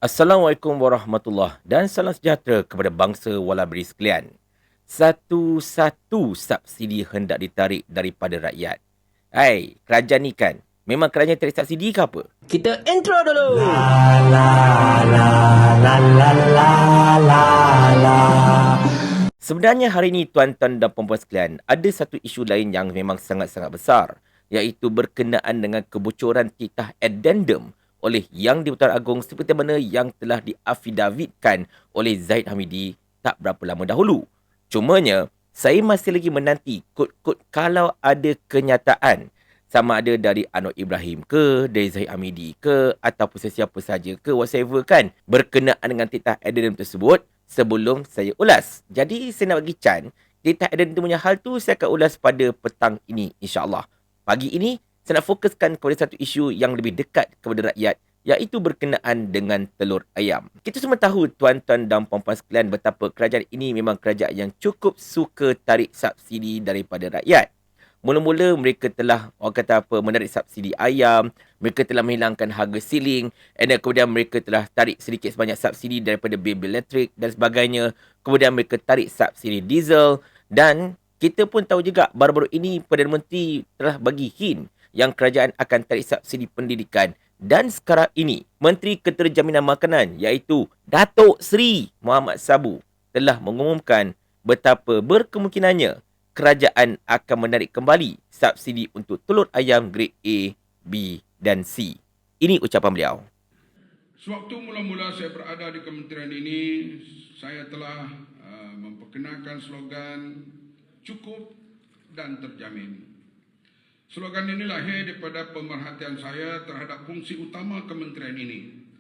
Assalamualaikum warahmatullahi dan salam sejahtera kepada bangsa Walaberi sekalian. Satu-satu subsidi hendak ditarik daripada rakyat. Hai, kerajaan ni kan, memang kerajaan tarik subsidi ke apa? Kita intro dulu. Sebenarnya hari ini tuan-tuan dan puan-puan sekalian, ada satu isu lain yang memang sangat-sangat besar, iaitu berkenaan dengan kebocoran titah addendum oleh Yang di-Pertuan Agong seperti mana yang telah diafidavitkan oleh Zahid Hamidi tak berapa lama dahulu. Cumanya, saya masih lagi menanti kod-kod kalau ada kenyataan sama ada dari Anwar Ibrahim ke, dari Zahid Hamidi ke, ataupun sesiapa saja ke, whatever kan, berkenaan dengan titah addendum tersebut sebelum saya ulas. Jadi, saya nak bagi Chan, titah addendum punya hal tu saya akan ulas pada petang ini, insyaAllah. Pagi ini, saya nak fokuskan kepada satu isu yang lebih dekat kepada rakyat, iaitu berkenaan dengan telur ayam. Kita semua tahu tuan-tuan dan puan-puan sekalian betapa kerajaan ini memang kerajaan yang cukup suka tarik subsidi daripada rakyat. Mula-mula mereka telah menarik subsidi ayam, mereka telah menghilangkan harga siling, and then kemudian mereka telah tarik sedikit sebanyak subsidi daripada bil elektrik dan sebagainya. Kemudian mereka tarik subsidi diesel, dan kita pun tahu juga baru-baru ini Perdana Menteri telah bagi hint yang kerajaan akan tarik subsidi pendidikan. Dan sekarang ini, Menteri Keterjaminan Makanan iaitu Datuk Seri Muhammad Sabu telah mengumumkan betapa berkemungkinannya kerajaan akan menarik kembali subsidi untuk telur ayam grade A, B dan C. Ini ucapan beliau. Sewaktu mula-mula saya berada di kementerian ini, saya telah memperkenalkan slogan cukup dan terjamin. Slogan ini lahir daripada pemerhatian saya terhadap fungsi utama kementerian ini,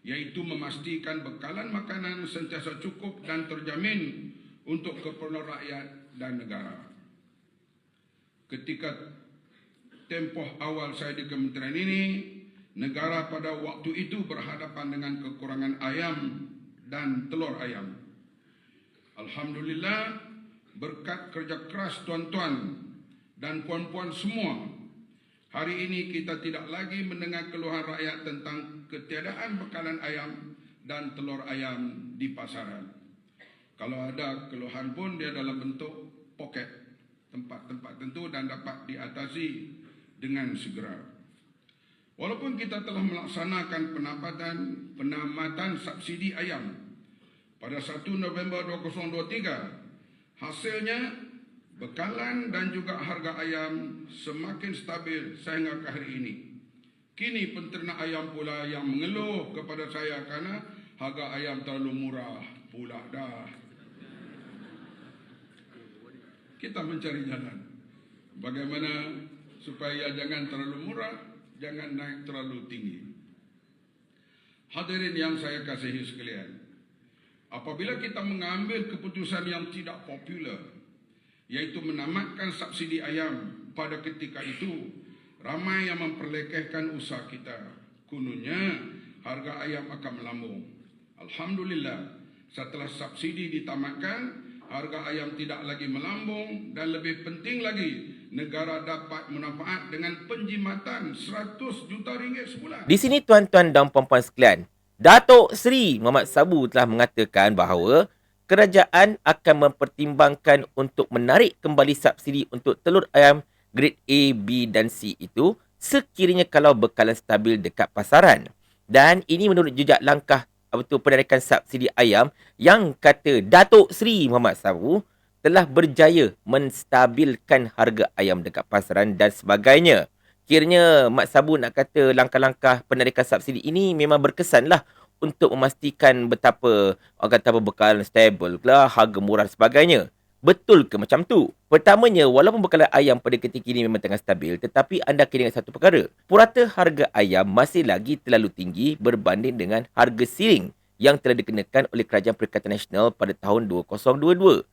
iaitu memastikan bekalan makanan sentiasa cukup dan terjamin untuk keperluan rakyat dan negara. Ketika tempoh awal saya di kementerian ini, negara pada waktu itu berhadapan dengan kekurangan ayam dan telur ayam. Alhamdulillah, berkat kerja keras tuan-tuan dan puan-puan semua, hari ini kita tidak lagi mendengar keluhan rakyat tentang ketiadaan bekalan ayam dan telur ayam di pasaran. Kalau ada keluhan pun dia dalam bentuk poket, tempat-tempat tentu dan dapat diatasi dengan segera. Walaupun kita telah melaksanakan penamatan subsidi ayam pada 1 November 2023, hasilnya bekalan dan juga harga ayam semakin stabil sehingga ke hari ini. Kini penternak ayam pula yang mengeluh kepada saya kerana harga ayam terlalu murah pula dah. Kita mencari jalan bagaimana supaya jangan terlalu murah, jangan naik terlalu tinggi. Hadirin yang saya kasihi sekalian, apabila kita mengambil keputusan yang tidak popular, iaitu menamatkan subsidi ayam pada ketika itu, ramai yang memperlekehkan usaha kita. Kononnya harga ayam akan melambung. Alhamdulillah, setelah subsidi ditamatkan, harga ayam tidak lagi melambung dan lebih penting lagi, negara dapat manfaat dengan penjimatan 100 juta ringgit sebulan. Di sini tuan-tuan dan puan-puan sekalian, Datuk Seri Muhammad Sabu telah mengatakan bahawa kerajaan akan mempertimbangkan untuk menarik kembali subsidi untuk telur ayam grade A, B dan C itu sekiranya kalau bekalan stabil dekat pasaran. Dan ini menurut jejak langkah penarikan subsidi ayam yang kata Datuk Seri Muhammad Sabu telah berjaya menstabilkan harga ayam dekat pasaran dan sebagainya. Kiranya Mat Sabu nak kata langkah-langkah penarikan subsidi ini memang berkesanlah untuk memastikan betapa bekalan stabil lah, harga murah dan sebagainya. Betul ke macam tu? Pertamanya, walaupun bekalan ayam pada ketika ini memang tengah stabil, tetapi anda kena ingat satu perkara. Purata harga ayam masih lagi terlalu tinggi berbanding dengan harga siling yang telah dikenakan oleh Kerajaan Perikatan Nasional pada tahun 2022.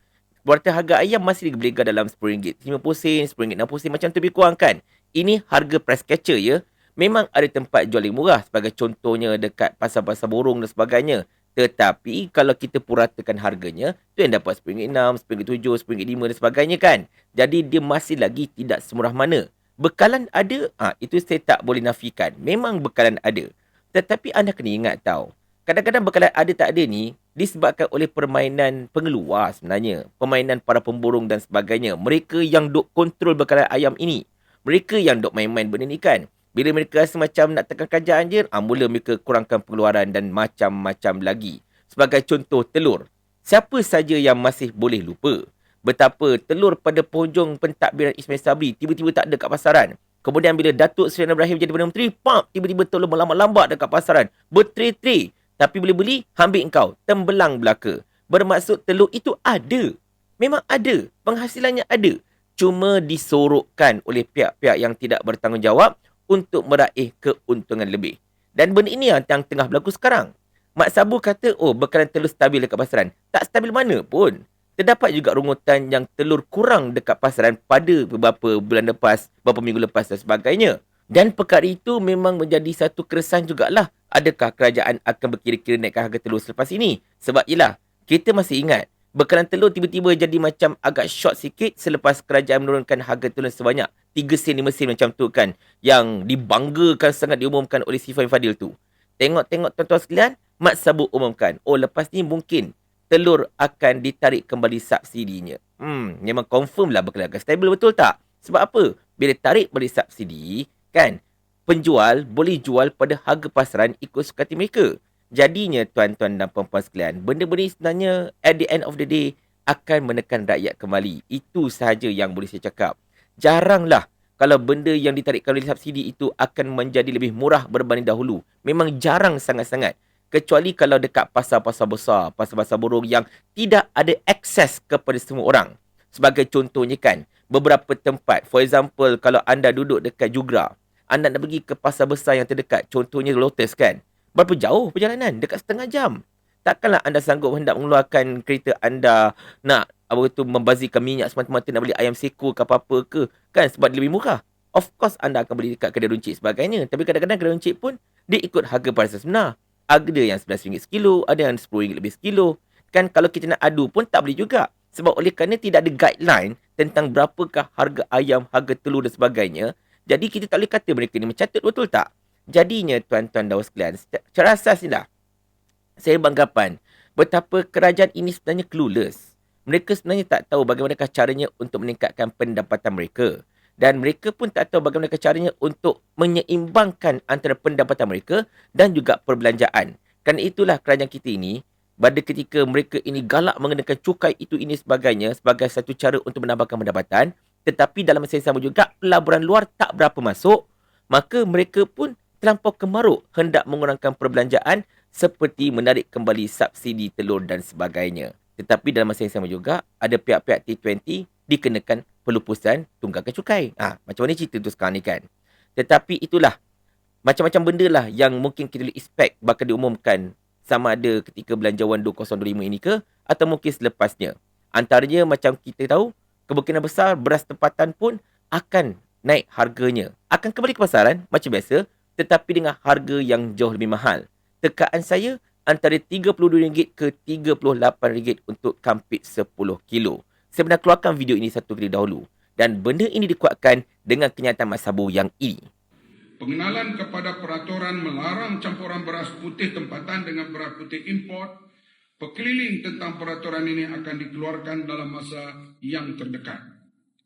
Purata harga ayam masih bergegar dalam RM10.50, RM10.60 macam tu lebih kurang kan? Ini harga price catcher ya. Memang ada tempat jual yang murah sebagai contohnya dekat pasar-pasar borong dan sebagainya. Tetapi kalau kita puratakan harganya, tu yang dapat RM10.6, RM10.7, RM10.5 dan sebagainya kan. Jadi dia masih lagi tidak semurah mana. Bekalan ada, itu saya tak boleh nafikan. Memang bekalan ada. Tetapi anda kena ingat tau, Kadang-kadang bekalan ada tak ada ni disebabkan oleh permainan pengeluar sebenarnya. Permainan para pemborong dan sebagainya. Mereka yang duk kontrol bekalan ayam ini. Mereka yang duk main-main benda ni kan. Bila mereka rasa macam nak tekan kerajaan je, mula mereka kurangkan pengeluaran dan macam-macam lagi. Sebagai contoh telur. Siapa saja yang masih boleh lupa betapa telur pada penghujung pentadbiran Ismail Sabri tiba-tiba tak ada kat pasaran. Kemudian bila Datuk Seri Anwar Ibrahim jadi Perdana Menteri, tiba-tiba telur melambat-lambat dekat pasaran. Bertray-tray. Tapi bila beli, ambil kau. Tembelang belaka. Bermaksud telur itu ada. Memang ada. Penghasilannya ada. Cuma disorokkan oleh pihak-pihak yang tidak bertanggungjawab untuk meraih keuntungan lebih. Dan benda ini yang tengah berlaku sekarang. Mak Sabu kata, bekalan telur stabil dekat pasaran. Tak stabil mana pun. Terdapat juga rungutan yang telur kurang dekat pasaran pada beberapa bulan lepas, beberapa minggu lepas dan sebagainya. Dan perkara itu memang menjadi satu keresahan jugalah. Adakah kerajaan akan berkira-kira naikkan harga telur selepas ini? Sebab yelah, kita masih ingat, bekalan telur tiba-tiba jadi macam agak short sikit selepas kerajaan menurunkan harga telur sebanyak 3 sen, 5 sen macam tu kan. Yang dibanggakan sangat diumumkan oleh Si Fadil tu. Tengok-tengok tuan-tuan sekalian, Mat Sabu umumkan, lepas ni mungkin telur akan ditarik kembali subsidinya. Memang confirm lah bekalan akan stable, betul tak? Sebab apa? Bila tarik balik subsidi, kan, penjual boleh jual pada harga pasaran ikut suka hati mereka. Jadinya tuan-tuan dan puan-puan sekalian, benda-benda ni sebenarnya at the end of the day akan menekan rakyat kembali. Itu sahaja yang boleh saya cakap. Jaranglah kalau benda yang ditarikkan oleh subsidi itu akan menjadi lebih murah berbanding dahulu. Memang jarang sangat-sangat. Kecuali kalau dekat pasar-pasar besar, pasar-pasar burung yang tidak ada akses kepada semua orang. Sebagai contohnya kan, beberapa tempat, for example, kalau anda duduk dekat Jugra, anda nak pergi ke pasar besar yang terdekat, contohnya Lotus kan, berapa jauh perjalanan? Dekat setengah jam. Takkanlah anda sanggup hendak mengeluarkan kereta anda nak membazirkan minyak semata-mata nak beli ayam seko ke apa-apa ke, kan, sebab dia lebih murah. Of course anda akan beli dekat kedai runcit sebagainya, tapi kadang-kadang kedai runcit pun dia ikut harga pasaran sebenar. Ada yang RM11 sekilo, ada yang RM10 lebih sekilo. Kan kalau kita nak adu pun tak boleh juga. Sebab oleh kerana tidak ada guideline tentang berapakah harga ayam, harga telur dan sebagainya. Jadi kita tak boleh kata mereka ni mencatat, betul tak? Jadinya tuan-tuan dan sekalian, secara asas ni lah, saya beranggapan betapa kerajaan ini sebenarnya clueless. Mereka sebenarnya tak tahu bagaimanakah caranya untuk meningkatkan pendapatan mereka. Dan mereka pun tak tahu bagaimana caranya untuk menyeimbangkan antara pendapatan mereka dan juga perbelanjaan. Kerana itulah kerajaan kita ini, pada ketika mereka ini galak mengenakan cukai itu ini sebagainya sebagai satu cara untuk menambahkan pendapatan, tetapi dalam masa yang sama juga pelaburan luar tak berapa masuk, maka mereka pun terlampau kemaruk hendak mengurangkan perbelanjaan seperti menarik kembali subsidi telur dan sebagainya. Tetapi dalam masa yang sama juga, ada pihak-pihak T20 dikenakan pelupusan tunggakan cukai. Macam mana cerita tu sekarang ni kan? Tetapi itulah, macam-macam benda lah yang mungkin kita boleh expect bakal diumumkan sama ada ketika Belanjawan 2025 ini ke, atau mungkin selepasnya. Antaranya macam kita tahu, kemungkinan besar beras tempatan pun akan naik harganya. Akan kembali ke pasaran macam biasa, tetapi dengan harga yang jauh lebih mahal. Tekaan saya antara RM32 ke RM38 untuk kampit 10 kilo. Saya pernah keluarkan video ini satu kali dahulu. Dan benda ini dikuatkan dengan kenyataan Mat Sabu yang ini. Pengenalan kepada peraturan melarang campuran beras putih tempatan dengan beras putih import, pekeliling tentang peraturan ini akan dikeluarkan dalam masa yang terdekat.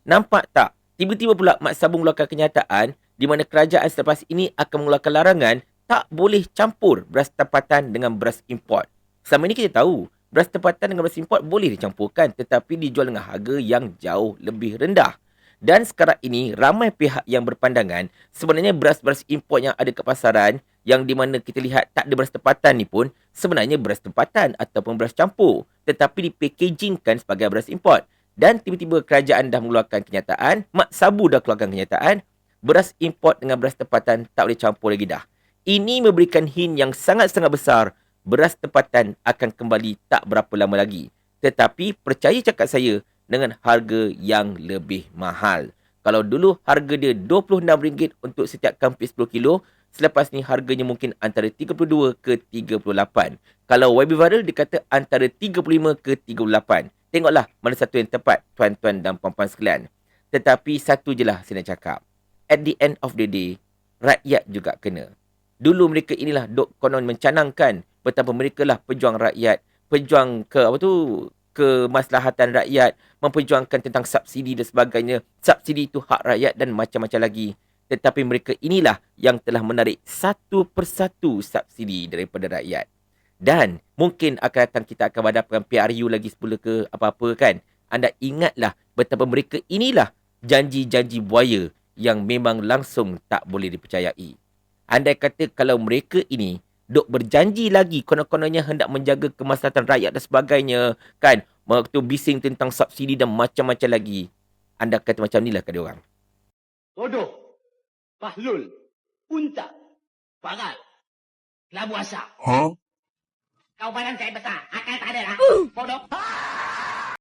Nampak tak? Tiba-tiba pula Mat Sabu mengeluarkan kenyataan di mana kerajaan selepas ini akan mengeluarkan larangan tak boleh campur beras tempatan dengan beras import. Selama ini kita tahu, beras tempatan dengan beras import boleh dicampurkan tetapi dijual dengan harga yang jauh lebih rendah. Dan sekarang ini ramai pihak yang berpandangan sebenarnya beras-beras import yang ada ke pasaran yang di mana kita lihat tak ada beras tempatan ni pun sebenarnya beras tempatan ataupun beras campur tetapi dipackagingkan sebagai beras import. Dan tiba-tiba kerajaan dah mengeluarkan kenyataan, Mat Sabu dah keluarkan kenyataan, beras import dengan beras tempatan tak boleh campur lagi dah. Ini memberikan hint yang sangat-sangat besar beras tempatan akan kembali tak berapa lama lagi. Tetapi percaya cakap saya dengan harga yang lebih mahal. Kalau dulu harga dia RM26 untuk setiap kampit 10 kilo, selepas ni harganya mungkin antara 32 ke 38. Kalau YB Viral dia kata antara 35 ke 38. Tengoklah mana satu yang tepat tuan-tuan dan puan-puan sekalian. Tetapi satu je lah saya nak cakap. At the end of the day, rakyat juga kena. Dulu mereka inilah dok konon mencanangkan betapa mereka lah pejuang rakyat, pejuang kemaslahatan rakyat, memperjuangkan tentang subsidi dan sebagainya. Subsidi itu hak rakyat dan macam-macam lagi. Tetapi mereka inilah yang telah menarik satu persatu subsidi daripada rakyat. Dan mungkin akan datang kita akan hadapkan PRU lagi semula ke apa-apa kan. Anda ingatlah betapa mereka inilah janji-janji buaya yang memang langsung tak boleh dipercayai. Andai kata kalau mereka ini duk berjanji lagi konon-kononnya hendak menjaga kemaslahatan rakyat dan sebagainya kan, waktu bising tentang subsidi dan macam-macam lagi, anda kata macam ni lah kat diorang. Bodoh, Bahlul, Unta, Bagal, Kelabu Asap. Kau badan saya besar, akal tak ada lah. Bodoh.